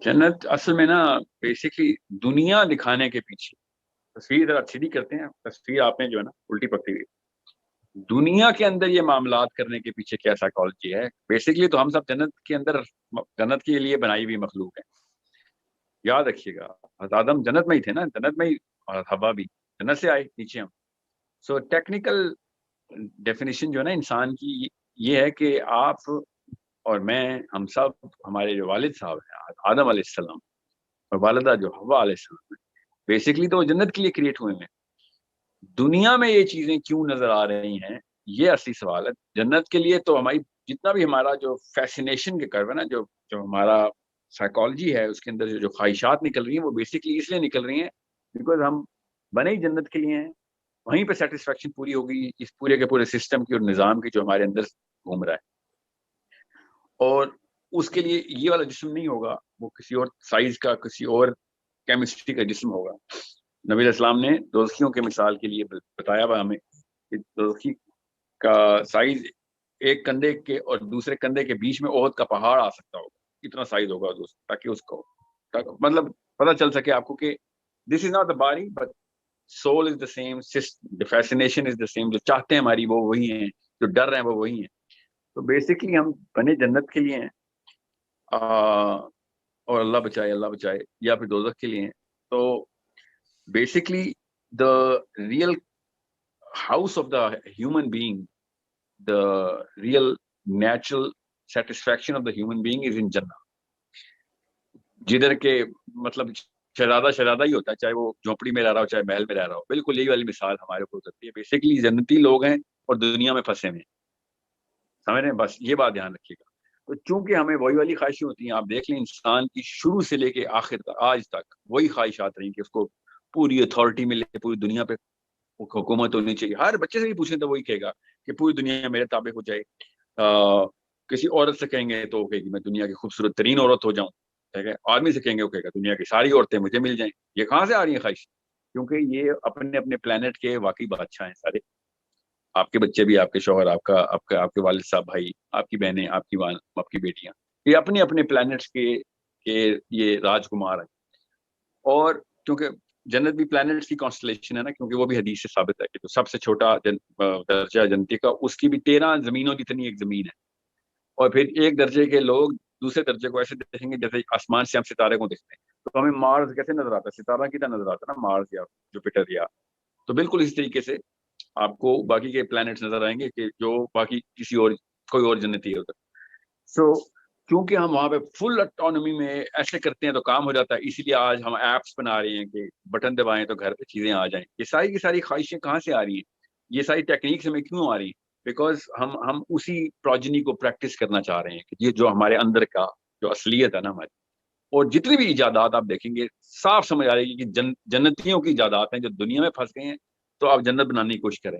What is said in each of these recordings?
जन्नत असल में ना बेसिकली दुनिया दिखाने के पीछे, तस्वीर जरा सीधी करते हैं, तस्वीर आपने जो है ना उल्टी पकड़ी हुई। दुनिया के अंदर ये मामलात करने के पीछे क्या साइकोलॉजी है? बेसिकली तो हम सब जन्नत के अंदर, जन्नत के लिए बनाई हुई मखलूक है। याद रखिएगा, हज़रत आदम जन्नत में ही थे ना, जन्नत में ही, और हवा भी जन्नत से आए नीचे हम। सो टेक्निकल डेफिनेशन जो है ना इंसान की, ये है कि आप और मैं, हम सब, हमारे जो वालिद साहब हैं आदम अलैहिस्सलाम, और वालिदा जो हव्वा अलैहिस्सलाम है, बेसिकली तो वो जन्नत के लिए क्रिएट हुए हैं। दुनिया में ये चीजें क्यों नजर आ रही हैं, ये असली सवाल है। जन्नत के लिए तो हमारी जितना भी हमारा जो फैसिनेशन के कर्व है ना, जो जो हमारा साइकोलॉजी है, उसके अंदर जो ख्वाहिशात निकल रही हैं, वो बेसिकली इसलिए निकल रही हैं बिकॉज हम बने ही जन्नत के लिए हैं। वहीं पे सेटिस्फेक्शन पूरी होगी इस पूरे के पूरे सिस्टम की और निज़ाम की जो हमारे अंदर घूम रहा है। और उसके लिए ये वाला जिस्म नहीं होगा, वो किसी और साइज का, किसी और केमिस्ट्री का जिस्म होगा। नबी इस्लाम ने दोज़खियों के मिसाल के लिए बताया हुआ हमें कि दोज़खी का साइज एक कंधे के और दूसरे कंधे के बीच में ओहद का पहाड़ आ सकता होगा, इतना साइज होगा दोस्त, ताकि उसको मतलब पता चल सके आपको कि this is not the body but soul is the same, the fascination is the same. जो चाहते हैं हमारी वो वही हैं, जो डर रहे हैं वो वही हैं। तो बेसिकली हम बने जन्नत के लिए हैं, और अल्लाह बचाए, या फिर दोज़ख के लिए हैं। तो basically the real house of the human being, the real natural satisfaction of the human being is in जन्नत, जिधर के मतलब शहजादा ही होता है, चाहे वो झोपड़ी में रह रहा हो चाहे महल में रह रहा हो। बिल्कुल यही वाली मिसाल हमारे ऊपर उतरती है। बेसिकली जन्नती लोग हैं और दुनिया में फंसे हुए हैं, समझ रहे हैं? बस ये बात ध्यान रखिएगा। तो चूंकि हमें वही वाली ख्वाहिशें होती हैं, आप देख लें इंसान की शुरू से लेके आखिर तक आज तक वही ख्वाहिशात रही कि उसको पूरी अथॉरिटी मिले, पूरी दुनिया पे हुकूमत होनी चाहिए। हर बच्चे से भी पूछें तो वही कहेगा कि पूरी दुनिया मेरे ताबे हो जाए। किसी औरत से कहेंगे तो वो कहेगी मैं दुनिया की खूबसूरत तरीन औरत हो जाऊं, ठीक है। आदमी से कहेंगे वो कहेगा दुनिया की सारी औरतें मुझे मिल जाएं। ये कहाँ से आ रही है ख्वाहिश? क्योंकि ये अपने अपने प्लेनेट के वाकई बादशाह हैं सारे। आपके बच्चे भी, आपके शौहर, आपका आपका आपके वालिद साहब, भाई, आपकी बहनें, आपकी बेटियां, ये अपने अपने प्लेनेट्स के ये राजकुमार हैं। और क्योंकि जन्नत भी प्लैनेट्स की कॉन्स्टलेशन है ना, क्योंकि वो भी हदीस से साबित है कि जो सबसे छोटा दर्जा जन्नती का, उसकी भी 13 जमीनों जितनी एक जमीन है। और फिर एक दर्जे के लोग दूसरे दर्जे को ऐसे देखेंगे जैसे आसमान से हम सितारे को देखते हैं। तो हमें मार्स कैसे नजर आता है, सितारा की तरह नजर आता है ना, मार्स या जुपिटर या। तो बिल्कुल इस तरीके से आपको बाकी के प्लैनेट्स नजर आएंगे कि जो बाकी किसी और कोई और जन्नती है उधर। सो क्योंकि हम वहाँ पे फुल ऑटोनॉमी में ऐसे करते हैं तो काम हो जाता है, इसीलिए आज हम ऐप्स बना रहे हैं कि बटन दबाएं तो घर पे चीजें आ जाएं। ये सारी की सारी ख्वाहिशें कहाँ से आ रही हैं, ये सारी टेक्निक्स हमें क्यों आ रही हैं? बिकॉज हम उसी प्रोजनी को प्रैक्टिस करना चाह रहे हैं कि ये जो हमारे अंदर का जो असलियत है ना हमारी। और जितनी भी इजादात आप देखेंगे साफ समझ आ रही है कि जन्नतियों की इजादात हैं जो दुनिया में फंस गए हैं। तो आप जन्नत बनाने की कोशिश करें,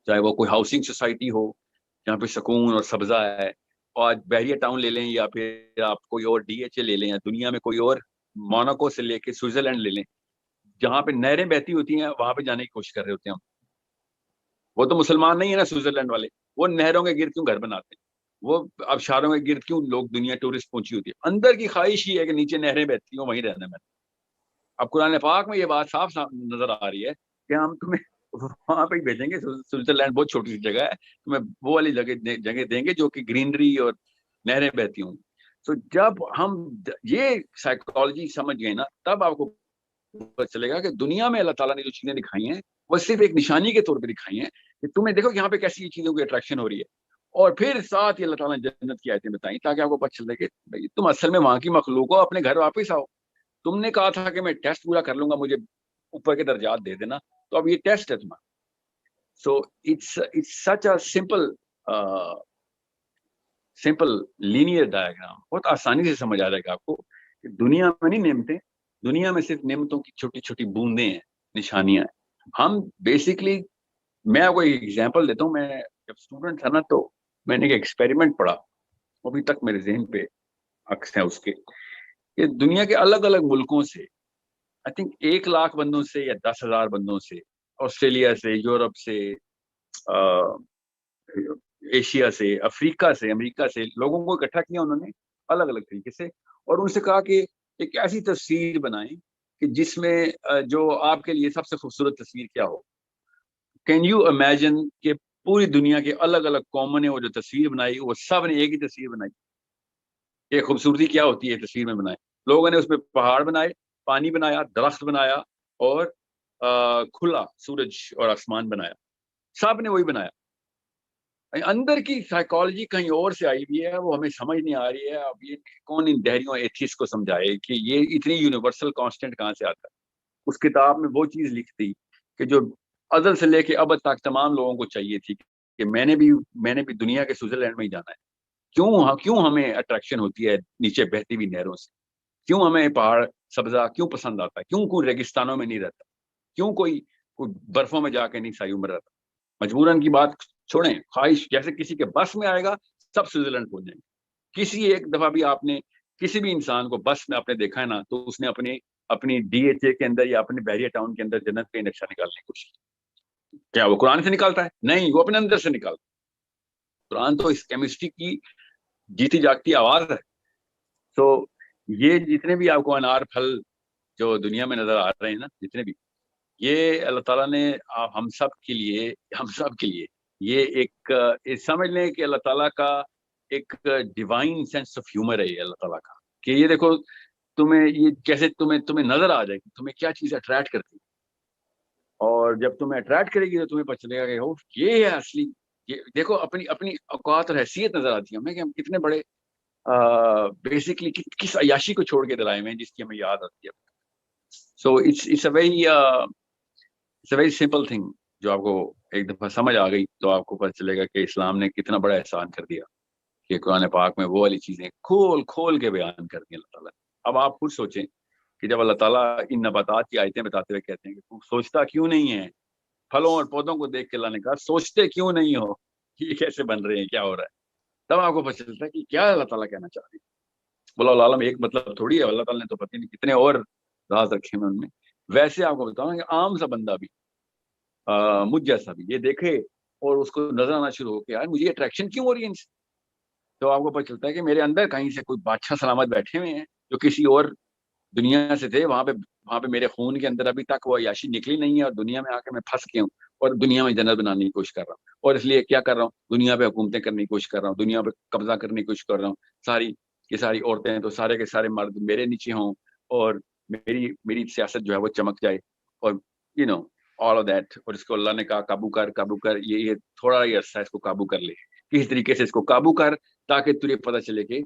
चाहे वो कोई हाउसिंग सोसाइटी हो जहाँ पे सुकून और सब्जा है। और आज बहरिया टाउन ले लें, या फिर आप कोई और डीएचए ले लें, या दुनिया में कोई और मोनाको से लेके स्विट्जरलैंड ले लें, जहाँ पे नहरें बहती होती हैं वहां पे जाने की कोशिश कर रहे होते हैं हम। वो तो मुसलमान नहीं है ना स्विट्जरलैंड वाले, वो नहरों के गिर्द क्यों घर बनाते हैं? वो आबशारों के गिर्द क्यों लोग दुनिया टूरिस्ट पहुंची होती है? अंदर की ख्वाहिश ही है कि नीचे नहरें बहती हो वहीं रहना है। अब कुरान पाक में ये बात साफ साफ नजर आ रही है कि हम तुम्हें वहां पे ही भेजेंगे। स्विट्जरलैंड बहुत छोटी सी जगह है, तुम्हें वो वाली जगह देंगे जो कि ग्रीनरी और नहरें बहती होंगी। तो जब हम ये साइकोलॉजी समझ गए ना, तब आपको पता चलेगा कि दुनिया में अल्लाह ताला ने जो चीजें दिखाई हैं वो सिर्फ एक निशानी के तौर पर दिखाई हैं कि तुम्हें देखो यहाँ पे कैसी चीजों की अट्रैक्शन हो रही है। और फिर साथ ही अल्लाह ताला ने जन्नत की आयतें बताई ताकि आपको पता चल सके भाई तुम असल में वहां की मखलूक हो, अपने घर वापस आओ। तुमने कहा था कि मैं टेस्ट पूरा कर लूंगा, मुझे ऊपर के दर्जात दे देना, तो अब ये टेस्ट है तुम्हारा। So it's such a simple linear diagram, बहुत आसानी से समझ आ जाएगा आपको कि दुनिया में नहीं नेमतें, दुनिया में सिर्फ नेमतों की छोटी छोटी बूंदें हैं, निशानियां हैं। हम बेसिकली, मैं आपको एक एग्जांपल देता हूँ। मैं जब स्टूडेंट था ना, तो मैंने एक एक्सपेरिमेंट पढ़ा, अभी तक मेरे जहन पे अक्स है उसके, कि दुनिया के अलग अलग मुल्कों से, आई थिंक 1 लाख बंदों से या 10,000 बंदों से, ऑस्ट्रेलिया से, यूरोप से, एशिया से, अफ्रीका से, अमेरिका से लोगों को इकट्ठा किया उन्होंने। الگ الگ طریقے سے, اور ان سے کہا کہ ایک ایسی تصویر بنائیں کہ جس میں جو آپ کے لیے سب سے خوبصورت تصویر کیا ہو. کین یو امیجن کہ پوری دنیا کے الگ الگ قوموں نے وہ جو تصویر بنائی, وہ سب نے ایک ہی تصویر بنائی. کہ خوبصورتی کیا ہوتی ہے تصویر میں بنائے. لوگوں نے اس میں پہاڑ بنائے, پانی بنایا, درخت بنایا, اور کھلا سورج اور آسمان بنایا. سب نے وہی بنایا. اندر کی سائیکالوجی کہیں اور سے آئی ہوئی ہے, وہ ہمیں سمجھ نہیں آ رہی ہے. اب یہ کون ان دہریوں ایتھیسٹ کو سمجھائے کہ یہ اتنی یونیورسل کانسٹنٹ کہاں سے آتا ہے. اس کتاب میں وہ چیز لکھتی کہ جو ازل سے لے کے اب تک تمام لوگوں کو چاہیے تھی کہ میں نے بھی دنیا کے سوئٹزرلینڈ میں ہی جانا ہے. کیوں ہمیں اٹریکشن ہوتی ہے نیچے بہتی ہوئی نہروں سے؟ کیوں ہمیں پہاڑ سبزہ کیوں پسند آتا ہے؟ کیوں کوئی ریگستانوں میں نہیں رہتا؟ کیوں کوئی برفوں میں جا کے نہیں ساری عمر رہتا؟ مجبوراً کی بات چھوڑیں, خواہش جیسے کسی کے بس میں آئے گا سب سوئٹزرلینڈ پہنچ جائیں گے. کسی ایک دفعہ بھی آپ نے کسی بھی انسان کو بس میں آپ نے دیکھا ہے نا, تو اس نے اپنی DHA کے اندر یا اپنے بحریہ ٹاؤن کے اندر جنت کا نقشہ نکالنے کی کوشش کی. کیا وہ قرآن سے نکالتا ہے؟ نہیں, وہ اپنے اندر سے نکالتا ہے. قرآن تو اس کیمسٹری کی جیتی جاگتی آواز ہے. تو یہ جتنے بھی آپ کو انار پھل جو دنیا میں نظر آ رہے ہیں نا, جتنے بھی, یہ اللہ تعالیٰ نے ہم سب کے لیے یہ ایک سمجھ لیں کہ اللہ تعالیٰ کا ایک ڈیوائن سینس آف ہیومر ہے یہ اللہ تعالیٰ کا, کہ یہ دیکھو تمہیں یہ کیسے تمہیں نظر آ جائے کہ تمہیں کیا چیز اٹریکٹ کرتی ہے, اور جب تمہیں اٹریکٹ کرے گی تو تمہیں پتہ چلے گا کہ یہ ہے اصلی. یہ دیکھو اپنی اوقات اور حیثیت نظر آتی ہے ہمیں کہ ہم کتنے بڑے بیسکلی کس عیاشی کو چھوڑ کے دلائے ہوئے ہیں جس کی ہمیں یاد آتی ہے. So it's a very simple thing. جو آپ کو ایک دفعہ سمجھ آ گئی تو آپ کو پتہ چلے گا کہ اسلام نے کتنا بڑا احسان کر دیا کہ قرآن پاک میں وہ والی چیزیں کھول کے بیان کر دی اللہ تعالیٰ. اب آپ خود سوچیں کہ جب اللہ تعالیٰ ان نباتات کی آیتیں بتاتے ہوئے کہتے ہیں کہ تو سوچتا کیوں نہیں ہے, پھلوں اور پودوں کو دیکھ کے اللہ نے کہا سوچتے کیوں نہیں ہو کہ یہ کیسے بن رہے ہیں, کیا ہو رہا ہے, تب آپ کو پتہ چلتا ہے کہ کیا اللہ تعالیٰ کہنا چاہ رہے ہیں. واللہ عالم ایک مطلب تھوڑی ہے, اللہ تعالیٰ نے تو پتہ نہیں کتنے اور راز رکھے ہیں ان میں. ویسے آپ کو بتاؤں کہ عام سا بندہ بھی مجھ جیسا بھی یہ دیکھے اور اس کو نظر آنا شروع ہو کہ یار مجھے اٹریکشن کیوں ہو رہی ہے ان سے, تو آپ کو پتہ چلتا ہے کہ میرے اندر کہیں سے کوئی بادشاہ سلامت بیٹھے ہوئے ہیں جو کسی اور دنیا سے تھے. وہاں پہ میرے خون کے اندر ابھی تک وہ عیاشی نکلی نہیں ہے, اور دنیا میں آ کے میں پھنس گیا ہوں, اور دنیا میں جنت بنانے کی کوشش کر رہا ہوں. اور اس لیے کیا کر رہا ہوں, دنیا پہ حکومتیں کرنے کی کوشش کر رہا ہوں, دنیا پہ قبضہ کرنے کی کوشش کر رہا ہوں. ساری عورتیں تو سارے کے سارے مرد میرے نیچے ہوں, اور میری سیاست جو ہے وہ چمک جائے, اور آل آف دیٹ. اور اس کو اللہ نے کہا قابو کر, یہ تھوڑا ہی عرصہ اس کو قابو کر لے, کسی طریقے سے اس کو قابو کر تاکہ تجھے پتہ چلے کہ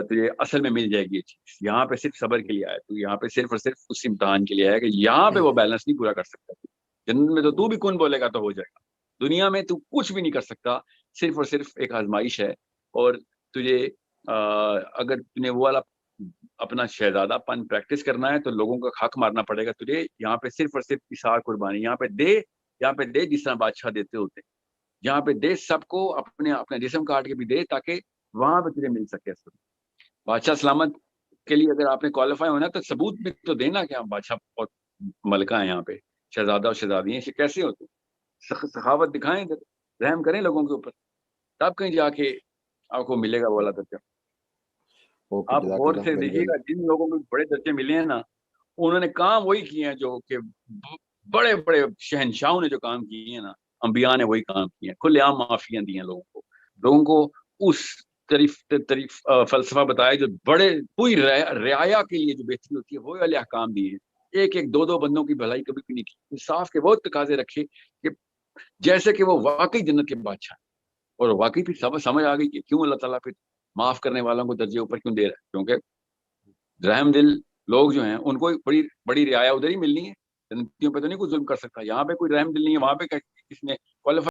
تجھے اصل میں مل جائے گی یہ چیز. یہاں پہ صرف صبر کے لیے آیا, تو یہاں پہ صرف اور صرف اس امتحان کے لیے آیا کہ یہاں پہ وہ بیلنس نہیں پورا کر سکتا. جنت میں تو بھی کون بولے گا تو ہو جائے گا, دنیا میں تو کچھ بھی نہیں کر سکتا, صرف اور صرف ایک آزمائش ہے. اور تجھے اگر تجھے وہ والا اپنا شہزادہ پن پریکٹس کرنا ہے تو لوگوں کا حق مارنا پڑے گا تجھے. یہاں پہ صرف اور صرف اثار قربانی یہاں پہ دے جس طرح بادشاہ دیتے ہوتے, یہاں پہ دے سب کو اپنا جسم کاٹ کے بھی دے تاکہ وہاں پہ تجھے مل سکے. بادشاہ سلامت کے لیے اگر آپ نے کوالیفائی ہونا تو ثبوت بھی تو دینا کہ ہم بادشاہ اور ملکہ ہیں, یہاں پہ شہزادہ اور شہزادی ہیں, کیسے ہوتے, سخاوت دکھائیں, رحم کریں لوگوں کے اوپر, تب کہیں جا کے آپ کو ملے گا وہ والا درجہ. آپ غور سے دیکھیے گا جن لوگوں کو بڑے درجے ملے ہیں نا, انہوں نے کام وہی کیے ہیں جو کہ بڑے بڑے شہنشاہوں نے جو کام کیے ہیں نا, انبیاء نے وہی کام کیے ہیں. کھلے عام معافیاں دی ہیں لوگوں کو اس طریف فلسفہ بتایا جو بڑے پوری رعایا کے لیے جو بہتری ہوتی ہے وہ والے احکام دیے ہیں. ایک دو بندوں کی بھلائی کبھی بھی نہیں کی, انصاف کے بہت تقاضے رکھے کہ جیسے کہ وہ واقعی جنت کے بادشاہ ہیں. اور واقعی پھر سمجھ آ گئی کہ کیوں اللہ تعالیٰ پھر معاف کرنے والوں کو درجے اوپر کیوں دے رہا ہے, کیونکہ رحم دل لوگ جو ہیں ان کو بڑی رعایا ادھر ہی ملنی ہے. جنتیوں پہ تو نہیں کوئی ظلم کر سکتا, یہاں پہ کوئی رحم دل نہیں ہے, وہاں پہ کس نے